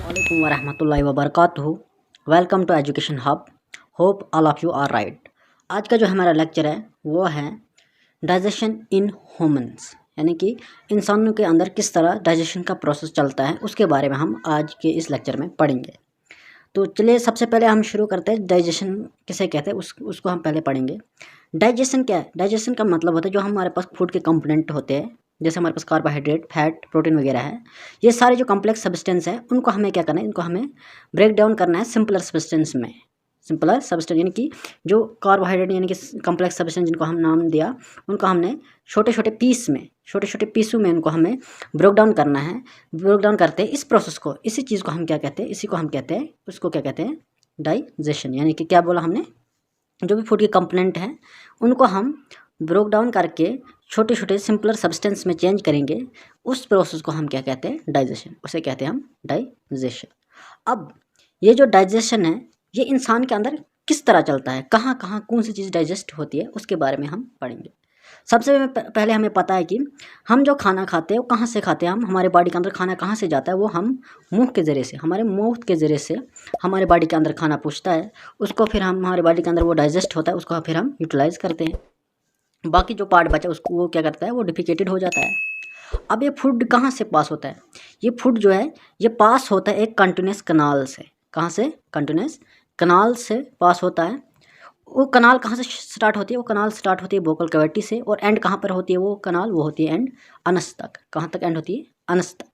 वालेकुम वरहमतुल्लाहि वबरकातुहू। Welcome to education hub. Hope all of you are right. आज का जो हमारा लेक्चर है वो है डाइजेशन इन ह्यूमंस, यानी कि इंसानों के अंदर किस तरह डाइजेशन का प्रोसेस चलता है उसके बारे में हम आज के इस लेक्चर में पढ़ेंगे। तो चलिए सबसे पहले हम शुरू करते हैं, डाइजेशन किसे कहते हैं उसको हम पहले पढ़ेंगे। डाइजेशन क्या है? डाइजेशन का मतलब होता है जो हमारे पास फूड के कंपोनेंट होते हैं, जैसे हमारे पास कार्बोहाइड्रेट, फैट, प्रोटीन वगैरह है। ये सारे जो कॉम्प्लेक्स सब्सटेंस है उनको हमें क्या करना है, इनको हमें ब्रेक डाउन करना है सिंपलर सब्सटेंस में। सिंपलर सब्सटेंस यानी कि जो कार्बोहाइड्रेट यानी कि कॉम्प्लेक्स सब्सटेंस जिनको हम नाम दिया, उनको हमने छोटे छोटे पीसों में उनको हमें ब्रेक डाउन करना है। ब्रेक डाउन करते हैं इस प्रोसेस को, इसी चीज़ को हम क्या कहते हैं, इसी को हम कहते हैं, उसको क्या कहते हैं, डाइजेशन। यानी कि क्या बोला हमने, जो भी फूड के कंपोनेंट हैं उनको हम ब्रेक डाउन करके छोटे छोटे सिंपलर सब्सटेंस में चेंज करेंगे, उस प्रोसेस को हम क्या कहते हैं, डाइजेशन। उसे कहते हैं हम डाइजेशन। अब ये जो डाइजेशन है ये इंसान के अंदर किस तरह चलता है, कहाँ कहाँ कौन सी चीज़ डाइजेस्ट होती है उसके बारे में हम पढ़ेंगे। सबसे पहले हमें पता है कि हम जो खाना खाते हैं वो कहाँ से खाते हैं, हम हमारे बॉडी के अंदर खाना कहाँ से जाता है, वो हम मुंह के ज़रिए से, हमारे मुंह के ज़रिए से हमारे बॉडी के अंदर खाना पहुँचता है। उसको फिर हम हमारे बॉडी के अंदर वो डाइजेस्ट होता है, उसको फिर हम यूटिलाइज़ करते हैं। बाकी जो पार्ट बचा उसको वो क्या करता है, वो डिफिकेटेड हो जाता है। अब ये फूड कहाँ से पास होता है? ये फूड जो है ये पास होता है एक कंटिन्यूस कनाल से। कहाँ से? कंटिन्यूस कनाल से पास होता है। वो कनाल कहाँ से स्टार्ट होती है? वो कनाल स्टार्ट होती है वोकल कैविटी से, और एंड कहाँ पर होती है वो कनाल? वो होती है एंड अनस तक। कहाँ तक एंड होती है? अनस तक।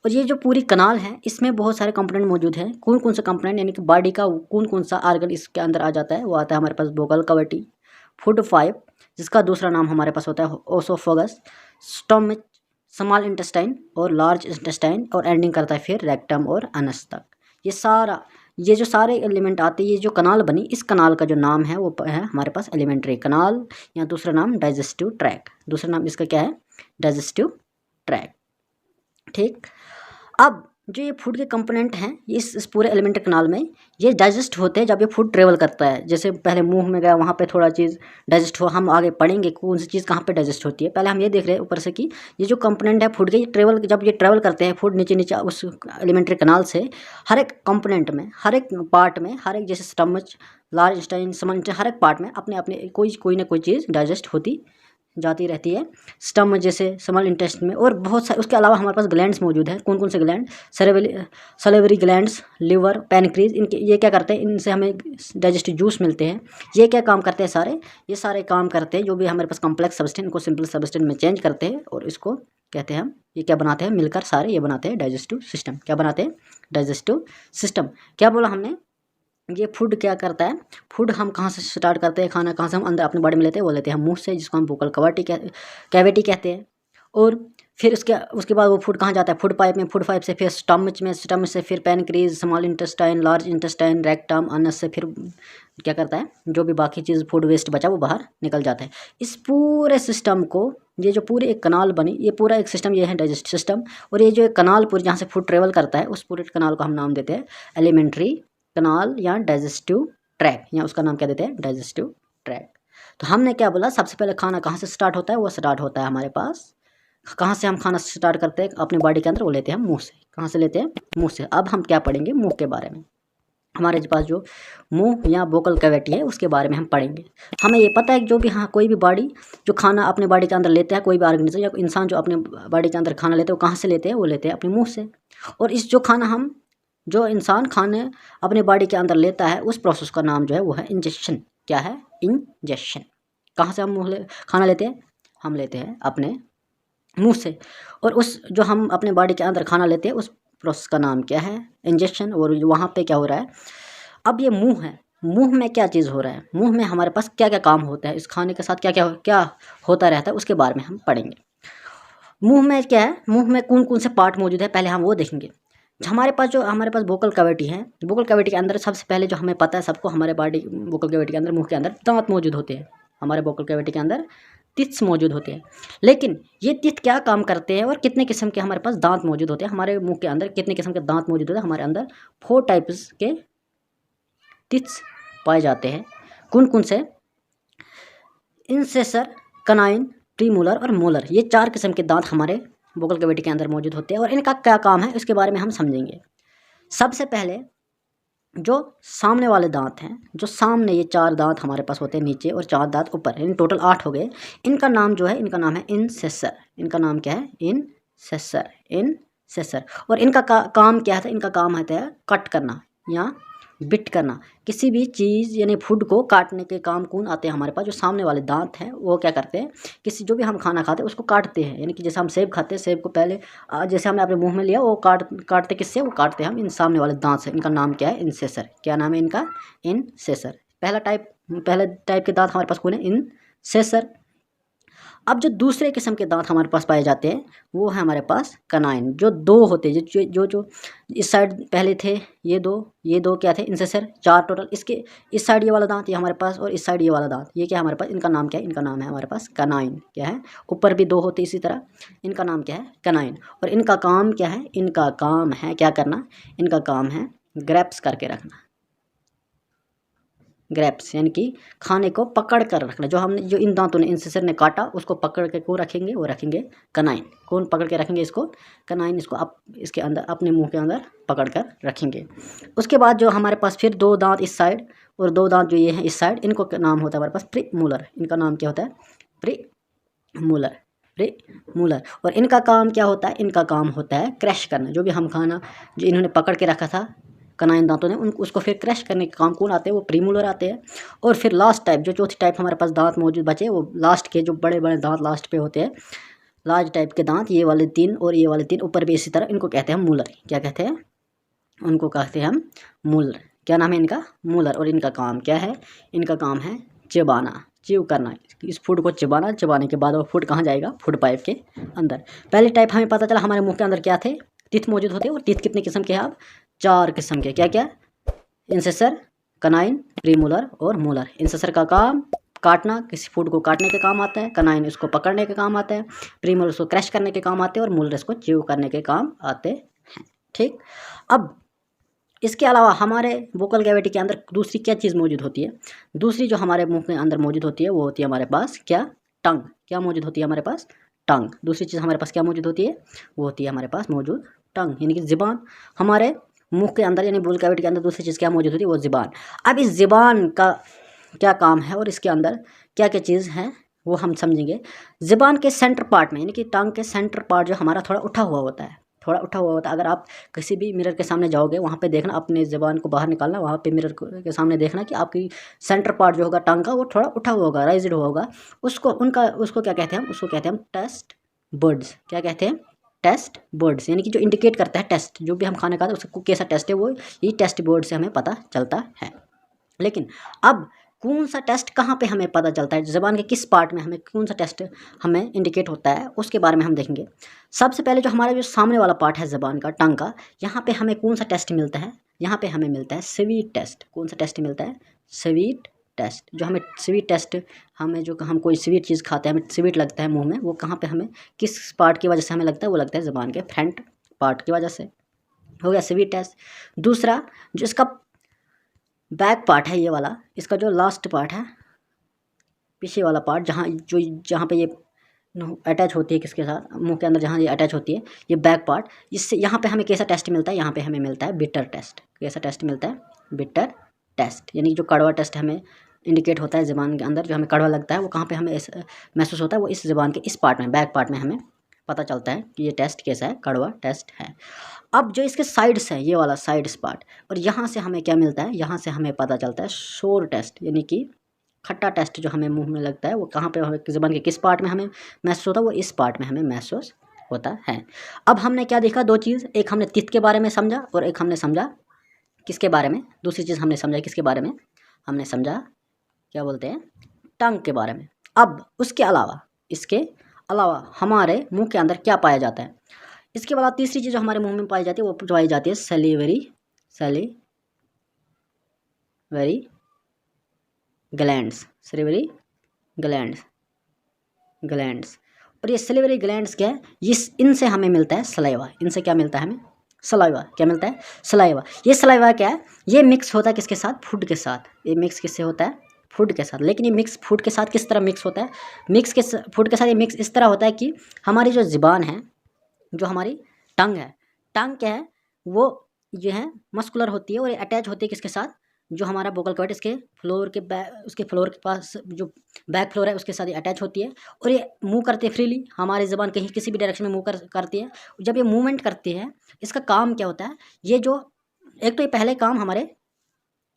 और ये जो पूरी कनाल है इसमें बहुत सारे कंपोनेंट मौजूद हैं। कौन कौन से कंपोनेंट, यानी कि बॉडी का कौन कौन सा आर्गन इसके अंदर आ जाता है? वो आता है हमारे पास वोकल कैविटी, फूड पाइप जिसका दूसरा नाम हमारे पास होता है ओसोफेगस, स्टमच, स्मॉल इंटेस्टाइन और लार्ज इंटेस्टाइन, और एंडिंग करता है फिर रेक्टम और अनस तक। ये जो सारे एलिमेंट आते हैं, ये जो कनाल बनी, इस कनाल का जो नाम है वो है हमारे पास एलिमेंट्री कनाल, या दूसरा नाम डाइजेस्टिव ट्रैक। दूसरा नाम इसका क्या है? Digestive track. ठीक। अब जो ये फूड के कंपोनेंट हैं इस पूरे एलिमेंट्री कनाल में ये डाइजेस्ट होते हैं जब ये फूड ट्रेवल करता है। जैसे पहले मुंह में गया, वहाँ पे थोड़ा चीज़ डाइजेस्ट हुआ, हम आगे पढ़ेंगे कौन सी चीज़ कहाँ पे डाइजेस्ट होती है। पहले हम ये देख रहे हैं ऊपर से कि ये जो कंपोनेंट है फूड के, जब ये ट्रेवल करते हैं फूड नीचे नीचे उस एलिमेंट्री कनाल से, हर एक कंपोनेंट में, हर एक पार्ट में, हर एक जैसे stomach, large intestine, small intestine, हर एक पार्ट में अपने अपने कोई ना कोई चीज़ डाइजेस्ट होती जाती रहती है। स्टम जैसे स्मॉल इंटेस्टाइन में, और बहुत सारे उसके अलावा हमारे पास ग्लैंड्स मौजूद हैं। कौन कौन से ग्लैंड? सलेवरी ग्लैंड्स, लिवर, पैनक्रीज, इनके ये क्या करते हैं, इनसे हमें डाइजेस्टिव जूस मिलते हैं। ये क्या काम करते हैं सारे? ये सारे काम करते हैं जो भी हमारे पास कॉम्प्लेक्स सब्सटेंस, इनको सिंपल सब्सटेंस में चेंज करते हैं, और इसको कहते हैं हम, ये क्या बनाते हैं मिलकर सारे, ये बनाते हैं डाइजेस्टिव सिस्टम। क्या बनाते हैं? Digestive system. क्या बोला हमने? ये फूड क्या करता है? फूड हम कहाँ से स्टार्ट करते हैं, खाना कहाँ से हम अंदर अपने बॉडी में लेते हैं? वो लेते हैं हम मुंह से, जिसको हम वोकल कैविटी कहते हैं। और फिर उसके बाद वो फूड कहाँ जाता है? फूड पाइप में, फूड पाइप से फिर स्टमच से फिर pancreas, small intestine, large intestine, rectum, anus से फिर क्या करता है, जो भी बाकी चीज़ फूड वेस्ट बचा वो बाहर निकल जाता है। इस पूरे सिस्टम को, ये जो पूरी एक कनाल बनी, ये पूरा एक सिस्टम, ये है डाइजेस्ट सिस्टम। और ये जो एक कनाल पूरी जहाँ से फूड ट्रेवल करता है, उस पूरे कनाल को हम नाम देते हैं एलिमेंट्री कनाल या डाइजेस्टिव ट्रैक, या उसका नाम क्या देते हैं? Digestive track. तो हमने क्या बोला, सबसे पहले खाना कहाँ से स्टार्ट होता है? वो स्टार्ट होता है हमारे पास, कहाँ से हम खाना स्टार्ट करते हैं अपने बॉडी के अंदर? वो लेते हैं हम मुंह से। कहाँ से लेते हैं? मुंह से। अब हम क्या पढ़ेंगे मुंह के बारे में। हमारे पास जो मुंह या वोकल कैविटी है उसके बारे में हम पढ़ेंगे। हमें ये पता है कि जो भी, हाँ, कोई भी बॉडी जो खाना अपने बॉडी के अंदर लेते हैं, कोई भी ऑर्गेनिज्म या इंसान जो अपने बॉडी के अंदर खाना लेते हैं, वो कहाँ से लेते हैं? वो लेते हैं अपने मुँह से। और इस जो खाना हम, जो इंसान खाने अपने बॉडी के अंदर लेता है, उस प्रोसेस का नाम जो है वो है इंजेक्शन। क्या है? इंजेक्शन। कहाँ से हम खाना लेते हैं? हम लेते हैं अपने मुंह से। और उस जो हम अपने बॉडी के अंदर खाना लेते हैं उस प्रोसेस का नाम क्या है? इंजेक्शन। और वहाँ पे क्या हो रहा है? अब ये मुंह है, मुंह में क्या चीज़ हो रहा है, मुंह में हमारे पास क्या क्या काम होता है, इस खाने के साथ क्या क्या क्या होता रहता है, उसके बारे में हम पढ़ेंगे। मुंह में क्या है, मुंह में कौन कौन से पार्ट मौजूद है, पहले हम वो देखेंगे। हमारे पास वोकल कैविटी है। वोकल कैविटी के अंदर सबसे पहले जो हमें पता है सबको, हमारे बॉडी वोकल कैविटी के अंदर, मुंह के अंदर दांत मौजूद होते हैं। हमारे वोकल कैविटी के अंदर टिथ्स मौजूद होते हैं। लेकिन ये टिथ क्या काम करते हैं और कितने किस्म के हमारे पास दांत मौजूद होते हैं? हमारे मुंह के अंदर कितने किस्म के दांत मौजूद होते हैं? हमारे अंदर 4 टाइप्स के टिथ्स पाए जाते हैं। कौन कौन से? इंसेसर, कनाइन, प्रीमोलर और मोलर। ये 4 किस्म के दांत हमारे वोकल कैविटी के अंदर मौजूद होते हैं, और इनका क्या काम है इसके बारे में हम समझेंगे। सबसे पहले जो सामने वाले दांत हैं, जो सामने ये 4 दांत हमारे पास होते हैं नीचे और 4 दांत ऊपर, इन टोटल 8 हो गए। इनका नाम जो है, इनका नाम है इंसेसर। इनका नाम क्या है? इंसेसर। इंसेसर। और इनका काम क्या है? इनका काम होता है कट करना या बिट करना, किसी भी चीज़ यानी फूड को काटने के काम कौन आते हैं हमारे पास? जो सामने वाले दांत हैं वो क्या करते हैं, किसी जो भी हम खाना खाते हैं उसको काटते हैं। यानी कि जैसे हम सेब खाते हैं, सेब को पहले जैसे हमने अपने मुंह में लिया, वो काटते किससे? वो काटते हैं हम इन सामने वाले दांत से। इनका नाम क्या है? इंसेसर। क्या नाम है इनका? इंसेसर। पहला टाइप के दांत हमारे पास कौन है? इंसेसर। अब जो दूसरे किस्म के दांत हमारे पास पाए जाते हैं वो है हमारे पास कनाइन। जो 2 होते हैं, जो इस साइड पहले थे ये दो क्या थे? इंसेसर। 4 टोटल। इसके इस साइड ये वाला दांत ये हमारे पास, और इस साइड ये वाला दांत ये क्या है हमारे पास? इनका नाम क्या है? इनका नाम है हमारे पास कनाइन। क्या है? ऊपर भी 2 होते इसी तरह। इनका नाम क्या है? कनाइन। और इनका काम क्या है? इनका काम है क्या करना? इनका काम है ग्रैप्स करके रखना। ग्रैप्स यानी कि खाने को पकड़ कर रखना। जो इन दांतों ने, इंसेसर ने काटा, उसको पकड़ के कौन रखेंगे? वो रखेंगे कनाइन। कौन पकड़ के रखेंगे इसको? कनाइन। इसको इसके अंदर, अपने मुंह के अंदर पकड़ कर रखेंगे। उसके बाद जो हमारे पास फिर 2 दांत इस साइड और 2 दांत जो ये हैं इस साइड, इनको नाम होता है हमारे पास प्रीमोलर। इनका नाम क्या होता है? प्रीमोलर। प्रीमोलर। और इनका काम क्या होता है? इनका काम होता है क्रश करना। जो भी हम खाना जो इन्होंने पकड़ के रखा था कनाइन दांतों ने, उसको फिर क्रश करने के काम कौन आते हैं? वो प्रीमोलर आते हैं। और फिर लास्ट टाइप, जो चौथी टाइप हमारे पास दांत मौजूद बचे, वो लास्ट के जो बड़े बड़े दांत लास्ट पे होते हैं, लार्ज टाइप के दांत, ये वाले 3 और ये वाले 3 ऊपर भी इसी तरह, इनको कहते हैं मूलर। क्या कहते हैं? उनको कहते हैं हम मूलर। क्या नाम है इनका? मूलर। और इनका काम क्या है? इनका काम है चिबाना, च्यू करना। इस फूड को चिबाना, चिबाने के बाद वो फूड कहाँ जाएगा? फूड पाइप के अंदर। पहले टाइप हमें पता चला हमारे मुंह के अंदर क्या थे? टीथ मौजूद होते हैं। और टीथ कितने किस्म के हैं? अब 4 किस्म के। क्या क्या? इंसेसर, कनाइन, प्रीमोलर और मोलर। इंसेसर का काम काटना, किसी फूड को काटने के काम आता है। कनाइन इसको पकड़ने के काम आता है। प्रीमोलर उसको क्रश करने के काम आते हैं। और मोलर इसको च्यू करने के काम आते हैं। ठीक। अब इसके अलावा हमारे वोकल कैविटी के अंदर दूसरी क्या चीज़ मौजूद होती है? दूसरी जो हमारे मुंह के अंदर मौजूद होती है वो होती है हमारे पास क्या? टंग। क्या मौजूद होती है हमारे पास? टंग। दूसरी चीज़ हमारे पास क्या मौजूद होती है? वो होती है हमारे पास मौजूद टंग, यानी कि ज़ुबान। हमारे मुंह के अंदर यानी वोकल कैविटी के अंदर दूसरी चीज़ क्या मौजूद होती है? वो ज़ुबान। अब इस ज़ुबान का क्या काम है और इसके अंदर क्या क्या चीज़ है वो हम समझेंगे। ज़ुबान के सेंटर पार्ट में, यानी कि टंग के सेंटर पार्ट जो हमारा थोड़ा उठा हुआ होता है, थोड़ा उठा हुआ होता है। अगर आप किसी भी मिरर के सामने जाओगे, वहाँ पे देखना, अपने ज़ुबान को बाहर निकालना, वहाँ पे मिरर के सामने देखना कि आपकी सेंटर पार्ट जो होगा टंग का, वो थोड़ा उठा हुआ होगा, राइज्ड हुआ होगा। उसको क्या कहते हैं हम? उसको कहते हैं हम टेस्ट बर्ड्स। क्या कहते हैं? Taste buds. यानी कि जो इंडिकेट करता है टेस्ट, जो भी हम खाना खाते हैं उसको कैसा टेस्ट है, वो ये टेस्ट बर्ड से हमें पता चलता है। लेकिन अब कौन सा टेस्ट कहाँ पे हमें पता चलता है? ज़ुबान के किस पार्ट में हमें कौन सा टेस्ट हमें इंडिकेट होता है, उसके बारे में हम देखेंगे। सबसे पहले जो हमारा जो सामने वाला पार्ट है ज़ुबान का, टंग का, यहाँ पे हमें कौन सा टेस्ट मिलता है? यहाँ पे हमें मिलता है स्वीट टेस्ट। कौन सा टेस्ट मिलता है? Sweet taste. जो हमें स्वीट टेस्ट, हमें जो हम कोई स्वीट चीज़ खाते हैं, हमें स्वीट लगता है मुँह में, वो कहाँ पर हमें किस पार्ट की वजह से हमें लगता है? वो लगता है ज़ुबान के फ्रंट पार्ट की वजह से। हो गया स्वीट टेस्ट। दूसरा जो इसका बैक पार्ट है ये वाला, इसका जो लास्ट पार्ट है, पीछे वाला पार्ट, जहाँ पे ये अटैच होती है किसके साथ? मुंह के अंदर जहाँ ये अटैच होती है, ये बैक पार्ट, इससे यहाँ पे हमें कैसा टेस्ट मिलता है? यहाँ पे हमें मिलता है बिटर टेस्ट। कैसा टेस्ट मिलता है? Bitter taste. यानी जो कड़वा टेस्ट हमें इंडिकेट होता है ज़ुबान के अंदर, जो हमें कड़वा लगता है, वो कहाँ पे हमें महसूस होता है? वो इस ज़ुबान के इस पार्ट में, बैक पार्ट में हमें पता चलता है कि ये टेस्ट कैसा है? कड़वा टेस्ट है। अब जो इसके साइड्स है, ये वाला साइड्स पार्ट, और यहाँ से हमें क्या मिलता है? यहाँ से हमें पता चलता है शोर टेस्ट, यानी कि खट्टा टेस्ट जो हमें मुंह में लगता है, वो कहाँ पे हमें ज़ुबान के किस पार्ट में हमें महसूस होता है? वो इस पार्ट में हमें महसूस होता है। अब हमने क्या देखा? 2 चीज़, एक हमने टीथ के बारे में समझा और एक हमने समझा किसके बारे में? दूसरी चीज़ हमने समझा किसके बारे में? हमने समझा क्या बोलते हैं? टंग के बारे में। अब उसके अलावा, इसके अलावा हमारे मुंह के अंदर क्या पाया जाता है? इसके बाद तीसरी चीज़ जो हमारे मुंह में पाई जाती है वो पाई जाती है सलीवरी ग्लैंड्स। सलीवरी ग्लैंड्स। और ये सलीवरी ग्लैंड्स क्या है? इनसे हमें मिलता है सलाइवा। इनसे क्या मिलता है हमें? सलाइवा। क्या मिलता है? सलाइवा। ये सलाइवा क्या है? ये मिक्स होता है किसके साथ? फूड के साथ। ये मिक्स किससे होता है? फूड के साथ। लेकिन ये मिक्स फूड के साथ किस तरह मिक्स होता है? फूड के साथ ये मिक्स इस तरह होता है कि हमारी जो ज़ुबान है, जो हमारी टंग है, टंग क्या है? वो जो है मस्कुलर होती है और ये अटैच होती है किसके साथ, जो हमारा वोकल कॉर्ड इसके फ्लोर के उसके फ्लोर के पास जो बैक फ्लोर है उसके साथ ये अटैच होती है और ये मूव करते हैं फ्रीली। हमारी ज़बान कहीं किसी भी डायरेक्शन में मूव करती है। जब ये मूवमेंट करती है, इसका काम क्या होता है, ये जो एक तो ये पहले काम हमारे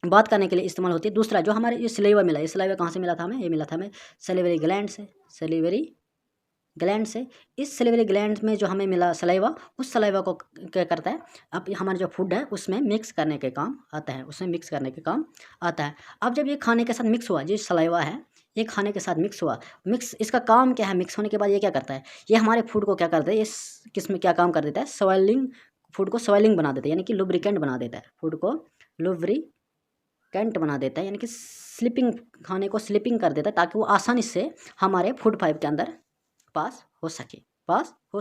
बात करने के लिए इस्तेमाल होती है। दूसरा जो हमारे ये सलेवा मिला, ये सलेवा कहाँ से मिला था हमें, ये मिला था हमें सलेवरी ग्लैंड से, सलेवरी ग्लैंड से। इस सलेवरी ग्लैंड में जो हमें मिला सलाइवा, उस सलाइवा को क्या करता है, अब हमारा जो फूड है उसमें मिक्स करने के काम आता है, उसमें मिक्स करने के काम आता है। अब जब ये खाने के साथ मिक्स हुआ, जो सलाइवा है ये खाने के साथ मिक्स हुआ, मिक्स इसका काम क्या है, मिक्स होने के बाद ये क्या करता है, ये हमारे फूड को क्या करता है, ये किस में क्या काम कर देता है, स्वेलिंग, फूड को स्वेलिंग बना देता है, यानी कि लुब्रिकेंट बना देता है, फूड को लुब्रिकेंट बना देता है, यानी कि स्लिपिंग, खाने को स्लिपिंग कर देता है ताकि वो आसानी से हमारे फूड पाइप के अंदर पास हो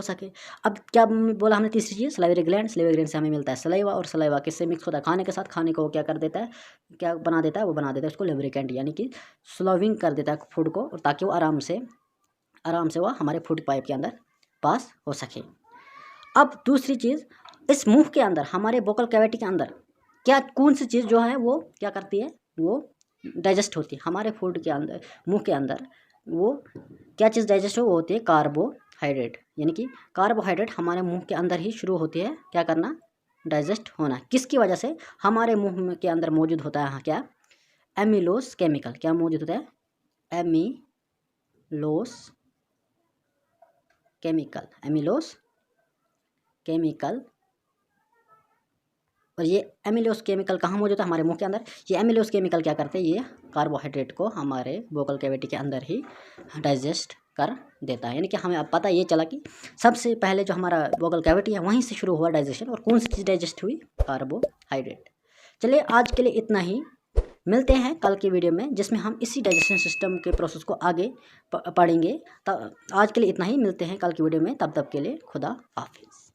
सके। अब क्या बोला हमने, तीसरी चीज़ सलाइवरी ग्लैंड, सलाइवरी ग्लैंड से हमें मिलता है सलाइवा, और सलाइवा किससे मिक्स होता है, खाने के साथ। खाने को वो क्या कर देता है, क्या बना देता है, वो बना देता है उसको लुब्रिकेंट, यानी कि स्लोविंग कर देता है फूड को, और ताकि वो आराम से वो हमारे फूड पाइप के अंदर पास हो सके। अब दूसरी चीज़, इस मुंह के अंदर, हमारे वोकल कैविटी के अंदर क्या कौन सी चीज़ जो है वो क्या करती है, वो डाइजेस्ट होती है हमारे फूड के अंदर, मुंह के अंदर वो क्या चीज़ डाइजेस्ट हो, वो होती है कार्बोहाइड्रेट। यानी कि कार्बोहाइड्रेट हमारे मुंह के अंदर ही शुरू होती है क्या करना, डाइजेस्ट होना। किसकी वजह से, हमारे मुंह के अंदर मौजूद होता है क्या, एमिलोस केमिकल। क्या मौजूद होता है, एमिलोस केमिकल। और ये एमिलोस केमिकल कहाँ मौजूद है, हमारे मुंह के अंदर। ये एमिलोस केमिकल क्या करते हैं, ये कार्बोहाइड्रेट को हमारे वोकल कैविटी के अंदर ही डाइजेस्ट कर देता है। यानी कि हमें अब पता ये चला कि सबसे पहले जो हमारा वोकल कैविटी है वहीं से शुरू हुआ डाइजेशन, और कौन सी चीज़ डाइजेस्ट हुई, कार्बोहाइड्रेट। चलिए आज के लिए इतना ही, मिलते हैं कल की वीडियो में जिसमें हम इसी डाइजेशन सिस्टम के प्रोसेस को आगे पढ़ेंगे। आज के लिए इतना ही, मिलते हैं कल की वीडियो में, तब तक के लिए खुदा हाफिज़।